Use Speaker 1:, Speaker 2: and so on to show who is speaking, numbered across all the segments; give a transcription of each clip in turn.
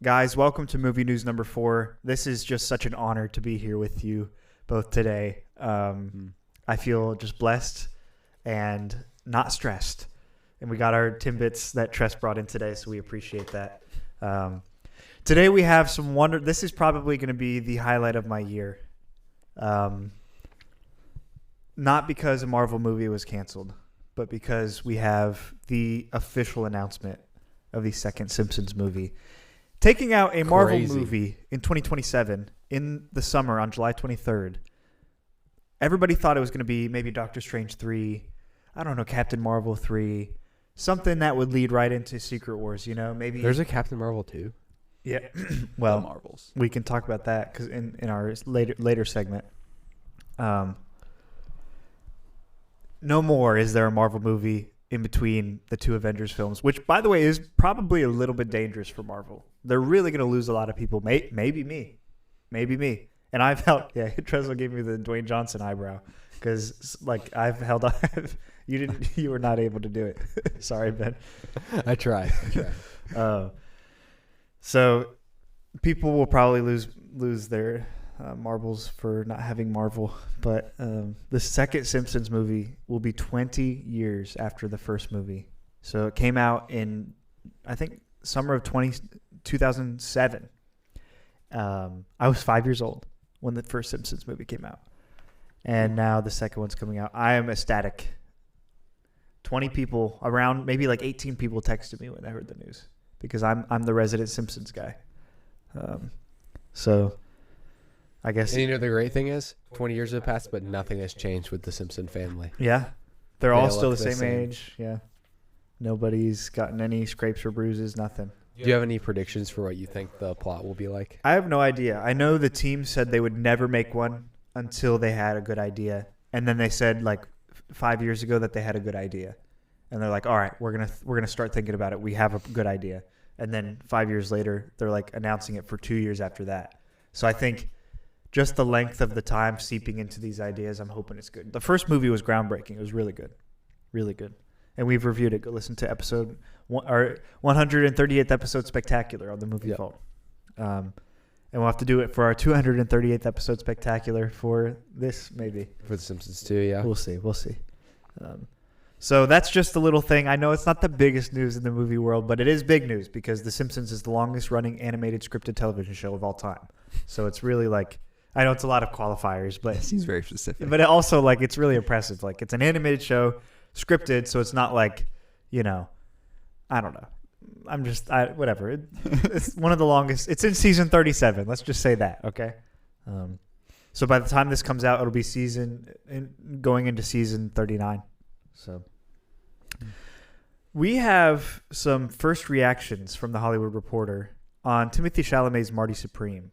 Speaker 1: Guys, welcome to Movie News number 4. This is just such an honor to be here with you both today. I feel just blessed and not stressed. And we got our Timbits that Tress brought in today, so we appreciate that. Today we have some wonder. This is probably going to be the highlight of my year. Not because a Marvel movie was canceled, but because we have the official announcement of the second Simpsons movie. Taking out a Marvel movie in 2027 in the summer on July 23rd. Everybody thought it was going to be maybe Doctor Strange 3, I don't know, Captain Marvel 3, something that would lead right into Secret Wars, you know, maybe.
Speaker 2: There's a Captain Marvel 2.
Speaker 1: Yeah. Well,
Speaker 3: the Marvels.
Speaker 1: We can talk about that cuz in our later segment. No more is there a Marvel movie in between the two Avengers films, which, by the way, is probably a little bit dangerous for Marvel. They're really going to lose a lot of people. Maybe me. And I've held, Trezor gave me the Dwayne Johnson eyebrow because, like, I've held on. You were not able to do it. Sorry, Ben.
Speaker 2: I tried.
Speaker 1: So people will probably lose their marbles for not having Marvel. But the second Simpsons movie will be 20 years after the first movie. So it came out in, I think, summer of 2007. I was 5 years old when the first Simpsons movie came out. And now the second one's coming out. I am ecstatic. 20 people, around maybe like 18 people texted me when I heard the news because I'm the resident Simpsons guy. So I guess.
Speaker 2: And you know the great thing is, 20 years have passed, but nothing has changed with the Simpson family.
Speaker 1: Yeah. They're all still the same age. Yeah. Nobody's gotten any scrapes or bruises, nothing.
Speaker 2: Do you have any predictions for what you think the plot will be like?
Speaker 1: I have no idea. I know the team said they would never make one until they had a good idea. And then they said like 5 years ago that they had a good idea. And they're like, all right, we're gonna start thinking about it. We have a good idea. And then 5 years later, they're like announcing it for 2 years after that. So I think just the length of the time seeping into these ideas, I'm hoping it's good. The first movie was groundbreaking. It was really good. Really good. And we've reviewed it. Go listen to episode our 138th episode Spectacular on the Movie Vault. And we'll have to do it for our 238th episode Spectacular for this, maybe.
Speaker 2: For The Simpsons too, yeah.
Speaker 1: We'll see. So that's just a little thing. I know it's not the biggest news in the movie world, but it is big news because The Simpsons is the longest running animated scripted television show of all time. So it's really like, I know it's a lot of qualifiers, but
Speaker 3: he's very specific.
Speaker 1: But it also, like, it's really impressive. Like, it's an animated show, scripted, so it's not like, you know, I don't know. Whatever. It's one of the longest. It's in season 37. Let's just say that, okay? So by the time this comes out, it'll be going into season 39. So we have some first reactions from The Hollywood Reporter on Timothée Chalamet's Marty Supreme.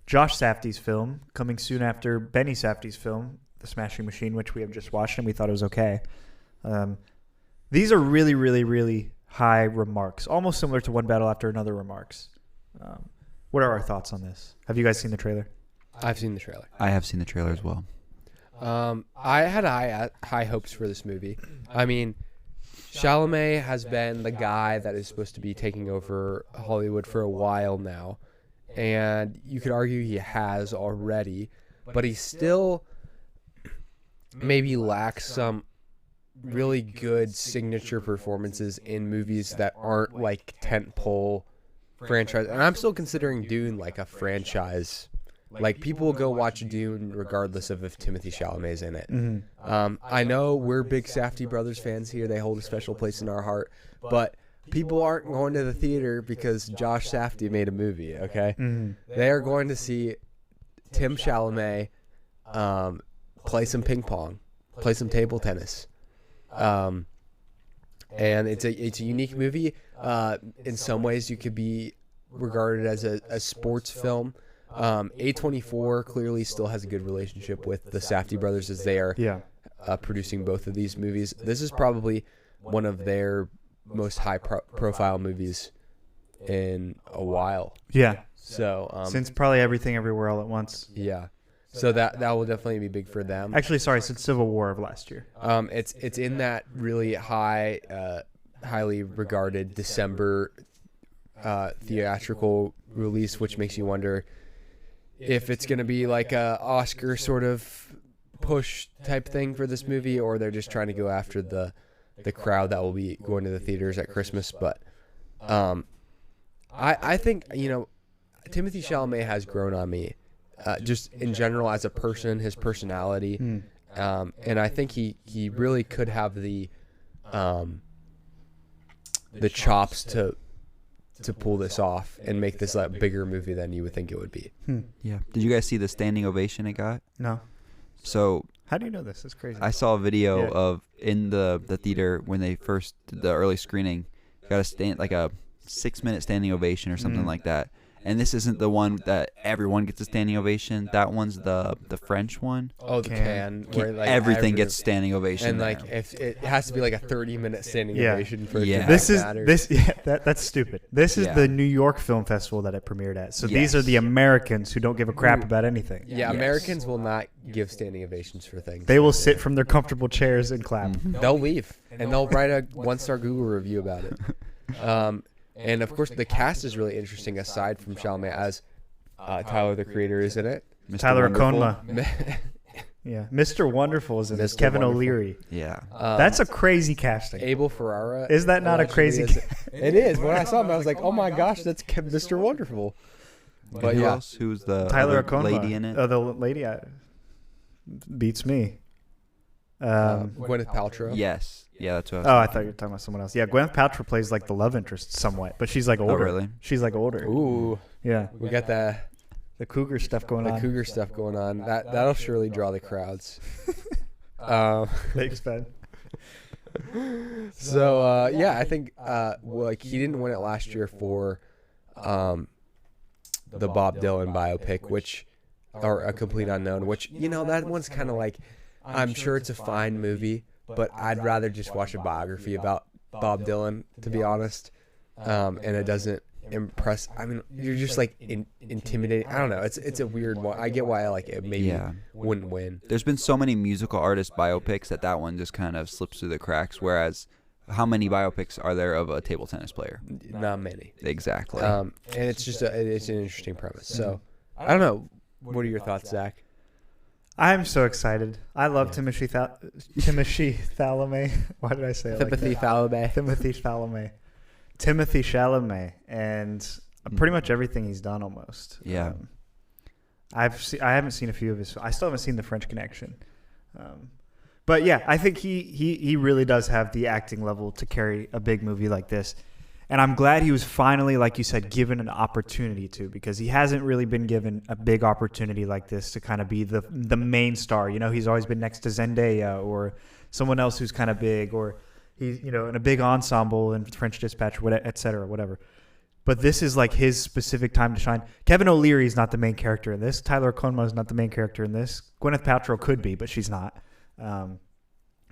Speaker 1: Josh Safdie's film, coming soon after Benny Safdie's film, The Smashing Machine, which we have just watched and we thought it was okay. These are really, really, really high remarks, almost similar to One Battle After Another remarks. What are our thoughts on this? Have you guys seen the trailer?
Speaker 2: I've seen the trailer.
Speaker 3: I have seen the trailer as well.
Speaker 2: I had high hopes for this movie. I mean, Chalamet has been the guy that is supposed to be taking over Hollywood for a while now. And you could argue he has already, but he still maybe lacks some really good signature performances in movies that aren't like tentpole franchise. And I'm still considering Dune like a franchise. Like, people will go watch Dune regardless of if Timothée Chalamet's in it. Mm-hmm. I know we're big Safdie brothers fans here. They hold a special place in our heart. But people aren't going to the theater because Josh Safdie made a movie, okay? Mm-hmm. They are going to see Tim Chalamet play some ping pong, play some table tennis. And it's a unique movie. In some ways, you could be regarded as a sports film. A24 clearly still has a good relationship with the Safdie brothers as they are producing both of these movies. This is probably one of their most high-profile movies in a while.
Speaker 1: Yeah.
Speaker 2: So
Speaker 1: since probably Everything Everywhere All at Once.
Speaker 2: Yeah. So that will definitely be big for them.
Speaker 1: Actually, sorry, since Civil War of last year.
Speaker 2: It's in that really highly regarded December theatrical release, which makes you wonder if it's going to be like a Oscar sort of push type thing for this movie, or they're just trying to go after the crowd that will be going to the theaters at Christmas. But I think, Timothée Chalamet has grown on me, just in general as a person, his personality, and I think he really could have the chops to pull this off and make this a bigger movie than you would think it would be.
Speaker 3: Yeah. Did you guys see the standing ovation it got?
Speaker 1: No.
Speaker 3: So
Speaker 1: How do you know this? It's crazy.
Speaker 3: I saw a video of in the theater when they first did the early screening, got a 6-minute standing ovation or something like that. And this isn't the one that everyone gets a standing ovation. That one's the French one.
Speaker 2: Oh, the can. Where,
Speaker 3: everything gets standing ovation.
Speaker 2: And
Speaker 3: there.
Speaker 2: if it has to be like a 30-minute standing ovation for it to matter.
Speaker 1: That's stupid. This is the New York Film Festival that it premiered at. So these are the Americans who don't give a crap about anything.
Speaker 2: Yeah, Americans will not give standing ovations for things.
Speaker 1: They will sit from their comfortable chairs and clap.
Speaker 2: They'll leave and they'll write a 1-star Google review about it. And of course, the cast is really interesting. Aside from Chalamet, as Tyler the Creator is in it,
Speaker 1: Tyler Okonma. Yeah, Mr. Wonderful is in this. Kevin O'Leary.
Speaker 3: Yeah,
Speaker 1: that's a crazy casting.
Speaker 2: Abel Ferrara.
Speaker 1: Is that not a crazy?
Speaker 2: It is. When I saw him, I was like, "Oh my gosh, that's Mr. Wonderful."
Speaker 3: But who else? Who's the
Speaker 1: Tyler Okonma
Speaker 3: lady in it?
Speaker 1: Oh, the lady beats me.
Speaker 2: Gwyneth Paltrow.
Speaker 3: Yes. Yeah, that's what I was
Speaker 1: I thought you were talking about someone else. Yeah, Gwyneth Paltrow plays like the love interest somewhat, but she's like older.
Speaker 3: Oh, really?
Speaker 1: She's like older.
Speaker 2: Ooh.
Speaker 1: Yeah.
Speaker 2: We got the
Speaker 1: cougar stuff going on.
Speaker 2: The cougar stuff going on. That'll surely draw the crowds.
Speaker 1: Thanks, Ben.
Speaker 2: So I think he didn't win it last year for the Bob Dylan biopic, which or A Complete Unknown, which that one's kind of like, I'm sure it's a fine movie, but I'd rather just watch a biography about Bob Dylan, to be honest. And it doesn't impress. I mean, you're just like intimidating. I don't know. It's a weird one. I get why it maybe wouldn't win.
Speaker 3: There's been so many musical artist biopics that one just kind of slips through the cracks. Whereas, how many biopics are there of a table tennis player?
Speaker 2: Not many.
Speaker 3: Exactly.
Speaker 2: And it's just it's an interesting premise. So I don't know. What are your thoughts, Zach?
Speaker 1: I'm so excited. I love Timothée Chalamet. Why did I say it
Speaker 2: Timothée Chalamet.
Speaker 1: Timothée Chalamet, and pretty much everything he's done almost.
Speaker 3: Yeah.
Speaker 1: I haven't seen a few of his. I still haven't seen The French Connection. But yeah, I think he really does have the acting level to carry a big movie like this. And I'm glad he was finally, like you said, given an opportunity to, because he hasn't really been given a big opportunity like this to kind of be the main star. He's always been next to Zendaya or someone else who's kind of big, or he's, in a big ensemble in French Dispatch, et cetera, whatever. But this is like his specific time to shine. Kevin O'Leary is not the main character in this. Tyler Okonma is not the main character in this. Gwyneth Paltrow could be, but she's not.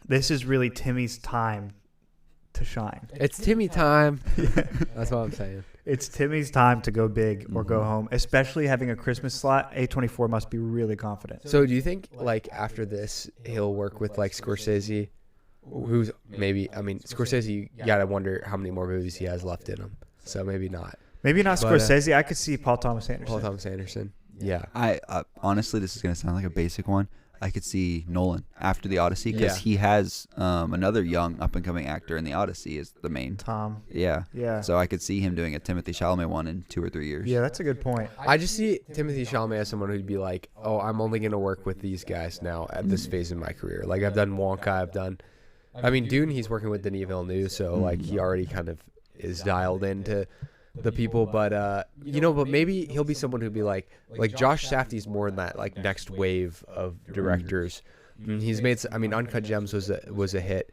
Speaker 1: This is really Timmy's time to shine.
Speaker 2: It's Timmy time. That's what I'm saying.
Speaker 1: It's Timmy's time to go big or go home, especially having a Christmas slot. A24 must be really confident.
Speaker 2: So do you think after this he'll work with Scorsese, who's Scorsese, you gotta wonder how many more movies he has left in him. So maybe not.
Speaker 1: Maybe not Scorsese. I could see Paul Thomas Anderson.
Speaker 2: Yeah.
Speaker 3: I honestly, this is gonna sound like a basic one. I could see Nolan after the Odyssey, because he has another young up-and-coming actor in the Odyssey is the main.
Speaker 1: Tom.
Speaker 3: Yeah.
Speaker 1: Yeah.
Speaker 3: So I could see him doing a Timothée Chalamet one in 2 or 3 years.
Speaker 1: Yeah, that's a good point.
Speaker 2: I just see Timothée Chalamet as someone who'd be like, oh, I'm only going to work with these guys now at this phase in my career. Like, I've done Wonka, Dune, he's working with Denis Villeneuve, so, he already kind of is dialed into the people, but but maybe he'll be someone who'd be like Josh Safdie's more in that next wave of directors. He's made, Uncut Gems was a hit,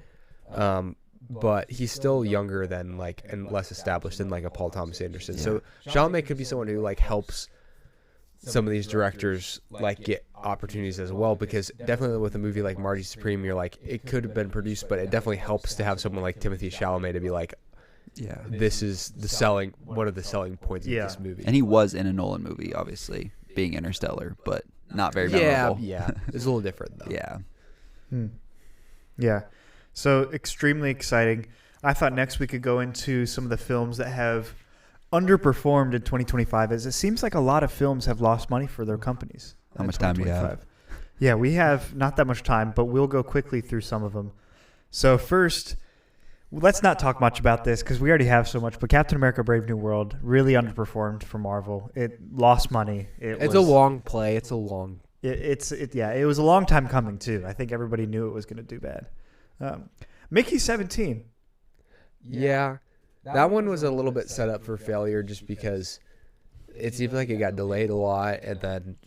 Speaker 2: but he's still younger than and less established than a Paul Thomas Anderson. Yeah. So Chalamet could be someone who helps some of these directors get opportunities as well, because definitely with a movie like Marty Supreme, you're it could have been produced, but it definitely helps to have someone like Timothée Chalamet to be
Speaker 3: yeah,
Speaker 2: this is one of the selling points of this movie.
Speaker 3: And he was in a Nolan movie, obviously, being Interstellar, but not very memorable.
Speaker 2: Yeah. It's a little different, though.
Speaker 3: Yeah.
Speaker 1: Yeah. So extremely exciting. I thought next we could go into some of the films that have underperformed in 2025 is it seems like a lot of films have lost money for their companies.
Speaker 3: How
Speaker 1: in
Speaker 3: much time do you have?
Speaker 1: 2025. Yeah, we have not that much time, but we'll go quickly through some of them. So first, let's not talk much about this because we already have so much. But Captain America: Brave New World really underperformed for Marvel. It lost money.
Speaker 2: It's a long play. It's a long.
Speaker 1: It was a long time coming too. I think everybody knew it was going to do bad. Mickey 17.
Speaker 2: Yeah, that one was a little bit set up for failure just because it seemed like it got delayed a lot, and then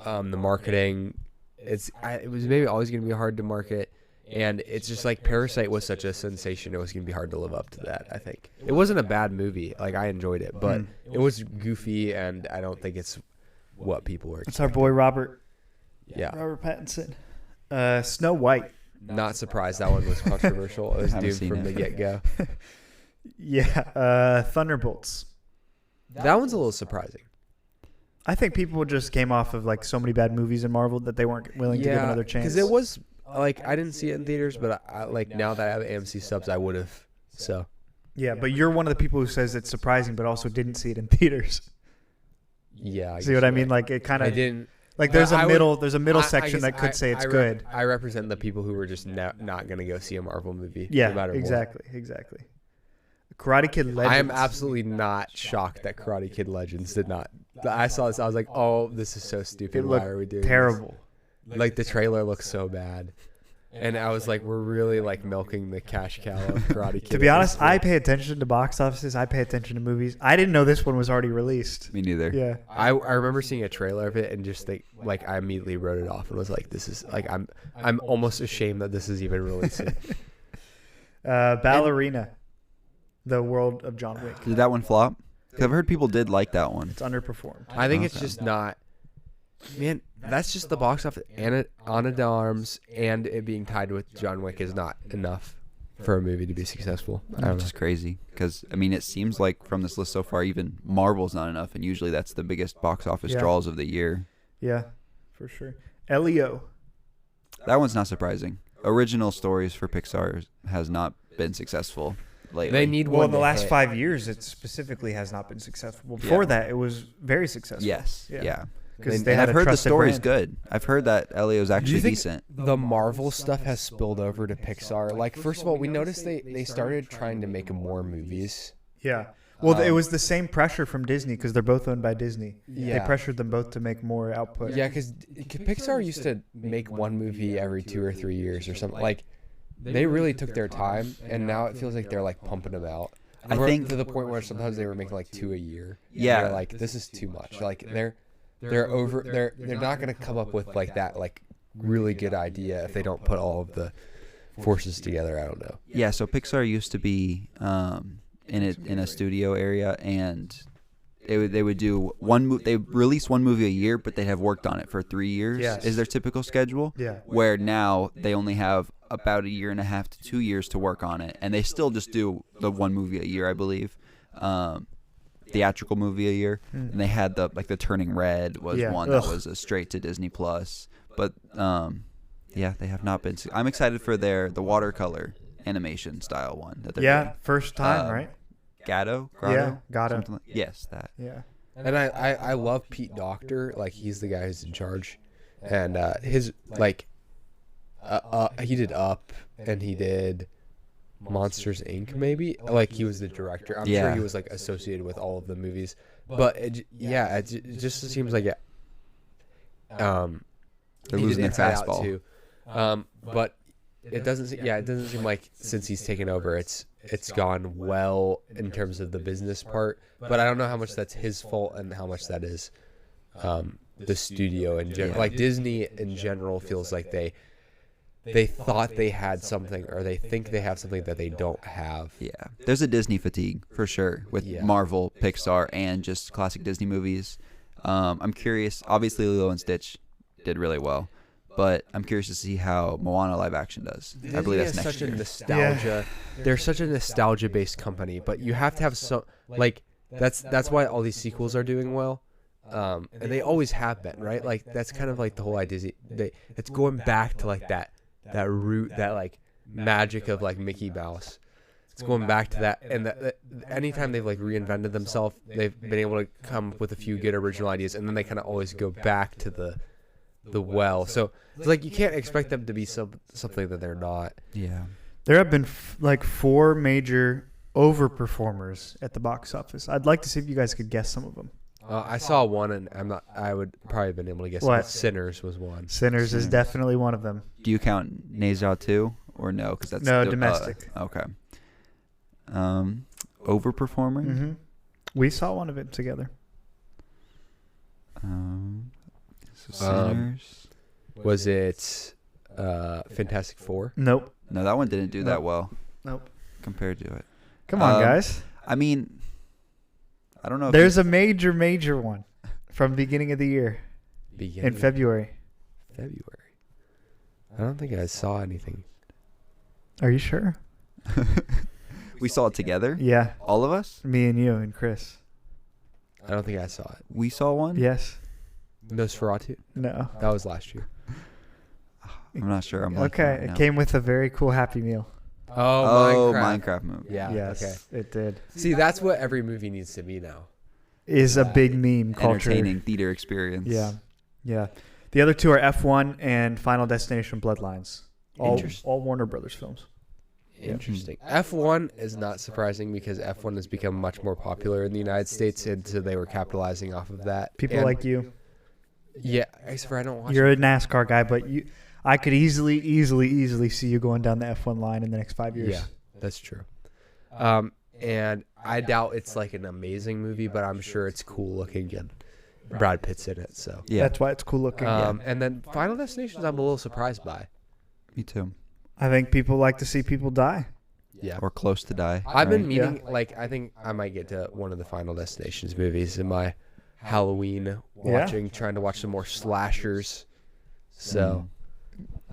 Speaker 2: the marketing. It was maybe always going to be hard to market, and it's just like Parasite was such a sensation. It was going to be hard to live up to that. I think it wasn't a bad movie. Like I enjoyed it, but it was goofy, and I don't think it's what people were.
Speaker 1: It's our boy Robert.
Speaker 2: Yeah,
Speaker 1: Robert Pattinson. Snow White.
Speaker 2: Not surprised that one was controversial. It was
Speaker 3: Haven't
Speaker 2: doomed
Speaker 3: seen
Speaker 2: from
Speaker 3: it.
Speaker 2: the get-go.
Speaker 1: Yeah. Thunderbolts.
Speaker 2: That one's a little surprising.
Speaker 1: I think people just came off of like so many bad movies in Marvel that they weren't willing to give another chance.
Speaker 2: because it was like I didn't see it in theaters, but I like now that I have AMC subs, I would have. So
Speaker 1: Yeah, but you're one of the people who says it's surprising, but also didn't see it in theaters.
Speaker 2: yeah, I
Speaker 1: See
Speaker 2: guess
Speaker 1: what I
Speaker 2: you're
Speaker 1: mean?
Speaker 2: right.
Speaker 1: Like it kind
Speaker 2: I
Speaker 1: of
Speaker 2: didn't.
Speaker 1: like there's
Speaker 2: I
Speaker 1: a
Speaker 2: would-
Speaker 1: middle
Speaker 2: I
Speaker 1: section
Speaker 2: guess
Speaker 1: that could say it's
Speaker 2: I
Speaker 1: good.
Speaker 2: I represent the people who were just not going to go see a Marvel movie.
Speaker 1: Yeah,
Speaker 2: no matter
Speaker 1: exactly. Karate Kid
Speaker 2: what.
Speaker 1: Legends.
Speaker 2: I am absolutely not shocked that Karate Kid Legends did not. I saw this. I was like, oh, this is so stupid.
Speaker 1: It
Speaker 2: Why
Speaker 1: looked
Speaker 2: are we doing
Speaker 1: terrible.
Speaker 2: this? Like the trailer looks so bad. And I was like, we're really like milking the cash cow of Karate Kid.
Speaker 1: To be
Speaker 2: at
Speaker 1: honest,
Speaker 2: this point.
Speaker 1: I pay attention to box offices. I pay attention to movies. I didn't know this one was already released.
Speaker 3: Me neither.
Speaker 1: Yeah.
Speaker 2: I remember seeing a trailer of it and just I immediately wrote it off and was like, this is like I'm almost ashamed that this is even releasing.
Speaker 1: Ballerina. The World of John Wick.
Speaker 3: Did that one flop? 'Cause I've heard people did like that one.
Speaker 1: It's underperformed.
Speaker 2: I think it's
Speaker 3: Okay.
Speaker 2: just not. Man, that's just the box office. Ana de Armas and it being tied with John Wick is not enough for a movie to be successful. I don't
Speaker 3: Which
Speaker 2: know.
Speaker 3: is crazy because I mean it seems like from this list so far even Marvel's not enough, and usually that's the biggest box office
Speaker 1: Yeah.
Speaker 3: draws of the year.
Speaker 1: Yeah, for sure. Elio.
Speaker 3: That one's not surprising. Original stories for Pixar has not been successful lately.
Speaker 2: They need
Speaker 1: Well,
Speaker 2: one.
Speaker 1: in the
Speaker 2: to
Speaker 1: last
Speaker 2: hit.
Speaker 1: 5 years, it specifically has not been successful. Before that, it was very successful.
Speaker 3: Yes.
Speaker 1: Yeah.
Speaker 3: Yeah.
Speaker 1: Because
Speaker 3: And
Speaker 1: they had
Speaker 3: I've
Speaker 1: a
Speaker 3: heard the
Speaker 1: trusted
Speaker 3: story's
Speaker 1: brand.
Speaker 3: good. I've heard that Elio's actually
Speaker 2: think-
Speaker 3: decent.
Speaker 2: The Marvel stuff has spilled over to Pixar. Like, first of all, we noticed they started trying to make more movies.
Speaker 1: Yeah. Well, it was the same pressure from Disney because they're both owned by Disney. They
Speaker 2: Yeah.
Speaker 1: pressured them both to make more output.
Speaker 2: Yeah, because Pixar used to make one movie every 2 or 3 years or something. Like, they really took their time, and now it feels like they're like pumping them out.
Speaker 3: I think-
Speaker 2: to the point where sometimes they were making like 2 a year. And
Speaker 3: Yeah.
Speaker 2: they're like, this is too much. Like they're over. They're not gonna come up with like that like really good idea if they don't put all of the forces together. I don't know.
Speaker 3: Yeah, so Pixar used to be in a studio area, and they would do they release one movie a year, but they have worked on it for 3 years.
Speaker 1: Yes.
Speaker 3: Is their typical schedule?
Speaker 1: Yeah.
Speaker 3: Where now they only have about a year and a half to 2 years to work on it, and they still just do the one movie a year, I believe. Theatrical movie a year, and they had the Turning Red was
Speaker 1: Yeah.
Speaker 3: one that
Speaker 1: Ugh.
Speaker 3: was a straight to Disney Plus, but yeah, they have not been. I'm excited for the watercolor animation style one that they're
Speaker 1: Yeah, first time, right?
Speaker 3: Grotto?
Speaker 1: Yeah, Gatto.
Speaker 3: Something like, yes, that.
Speaker 1: Yeah.
Speaker 2: And I love Pete Docter. Like he's the guy who's in charge, and his like he did Up and he did Monsters Inc. Maybe like he was the director. I'm sure
Speaker 3: Yeah.
Speaker 2: he was like associated with all of the movies. But it just seems like it.
Speaker 3: They're
Speaker 2: He
Speaker 3: losing
Speaker 2: did
Speaker 3: their
Speaker 2: Inside Out
Speaker 3: fastball.
Speaker 2: too. But it doesn't. It doesn't seem like since he's taken over, it's gone well in terms of the business part. But I don't know how much that's his fault and how much that is the studio in general.
Speaker 3: Yeah.
Speaker 2: Like Disney in general feels like they thought they had something, or they think they have something that they don't have.
Speaker 3: Yeah, there's a Disney fatigue for sure with
Speaker 2: Yeah.
Speaker 3: Marvel, Pixar, and just classic Disney movies. I'm curious. Obviously, Lilo and Stitch did really well, but I'm curious to see how Moana live action does. I believe that's
Speaker 2: Disney is
Speaker 3: next
Speaker 2: such a
Speaker 3: year.
Speaker 2: nostalgia. They're such a nostalgia based company, but you have to have some like that's why all these sequels are doing well. And they always have been, right? Like that's kind of like the whole idea. It's going back to like that root, that like magic of like Mickey Mouse. it's going back to that. And anytime they've like reinvented themselves, they've been able to come up with a few good original ideas, and then they kind of always go back to the well. So it's like you can't expect them to be something that they're not.
Speaker 3: Yeah.
Speaker 1: There have been like 4 major overperformers at the box office. I'd like to see if you guys could guess some of them.
Speaker 2: I saw one, and I would probably have been able to guess
Speaker 1: What?
Speaker 2: it. Sinners was one.
Speaker 1: Sinners is definitely one of them.
Speaker 3: Do you count Nezha too, or no? Because that's
Speaker 1: No, domestic.
Speaker 3: Okay. Overperforming.
Speaker 1: Mm-hmm. We saw one of it together.
Speaker 3: So Sinners.
Speaker 2: Was it Fantastic Four?
Speaker 1: Nope.
Speaker 3: No, that one didn't do that well
Speaker 1: Nope.
Speaker 3: compared to it.
Speaker 1: Come on, guys.
Speaker 3: I mean, I don't know.
Speaker 1: There's a major one from beginning of the year in February.
Speaker 2: February. I don't think I saw anything.
Speaker 1: Are you sure?
Speaker 3: We saw it together.
Speaker 1: Yeah.
Speaker 3: All of us.
Speaker 1: Me and you and Chris.
Speaker 2: I don't think I saw it.
Speaker 3: We saw one.
Speaker 1: Yes.
Speaker 2: Nosferatu?
Speaker 1: No.
Speaker 2: That was last year.
Speaker 3: I'm not sure.
Speaker 1: Okay. It came with a very cool Happy Meal.
Speaker 2: Oh,
Speaker 3: Minecraft movie.
Speaker 2: Yeah.
Speaker 1: Yes,
Speaker 2: Okay.
Speaker 1: it did.
Speaker 2: See, that's what every movie needs to be now.
Speaker 1: Is a big meme culture.
Speaker 3: Entertaining theater experience.
Speaker 1: Yeah. Yeah. The other 2 are F1 and Final Destination Bloodlines. All Warner Brothers films.
Speaker 2: Interesting. F1 is not surprising because F1 has become much more popular in the United States, and so they were capitalizing off of that.
Speaker 1: People like you.
Speaker 2: Yeah, except for I don't watch
Speaker 1: You're a NASCAR guy, but I could easily see you going down the F1 line in the next 5 years.
Speaker 2: Yeah, that's true. And I doubt it's like an amazing movie, but I'm sure it's cool looking and Brad Pitt's in it. So
Speaker 3: Yeah.
Speaker 1: That's why it's cool looking.
Speaker 2: And then Final Destinations, I'm a little surprised by.
Speaker 3: Me too.
Speaker 1: I think people like to see people die.
Speaker 2: Yeah.
Speaker 3: Or close to die.
Speaker 2: I've been
Speaker 3: right?
Speaker 2: meaning, I think I might get to one of the Final Destinations movies in my Halloween watching, trying to watch some more slashers. So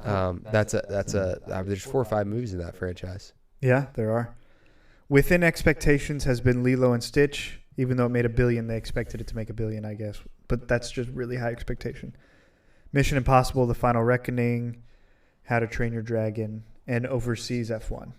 Speaker 2: there's 4 or 5 movies in that franchise.
Speaker 1: Yeah, there are. Within expectations has been Lilo and Stitch. Even though it made $1 billion, they expected it to make $1 billion, I guess. But that's just really high expectation. Mission Impossible: The Final Reckoning, How to Train Your Dragon, and Overseas F1.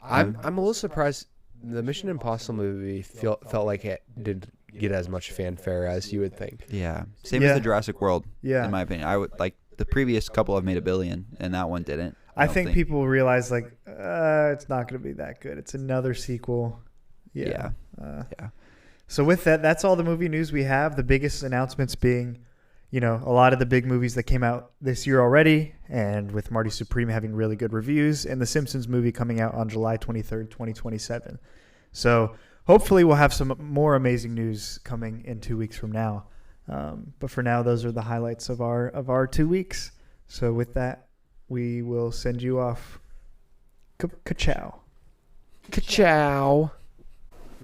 Speaker 2: I'm a little surprised. The Mission Impossible movie felt like it didn't get as much fanfare as you would think.
Speaker 3: Yeah. Same as the Jurassic World.
Speaker 1: Yeah.
Speaker 3: In my opinion, I would like the previous couple have made $1 billion, and that one didn't.
Speaker 1: I think people realize it's not going to be that good. It's another sequel. Yeah. So with that, that's all the movie news we have. The biggest announcements being, a lot of the big movies that came out this year already, and with Marty Supreme having really good reviews, and the Simpsons movie coming out on July 23rd, 2027. So hopefully we'll have some more amazing news coming in 2 weeks from now. But for now, those are the highlights of our 2 weeks. So with that, we will send you off. Ka-chow.
Speaker 2: Ka-chow.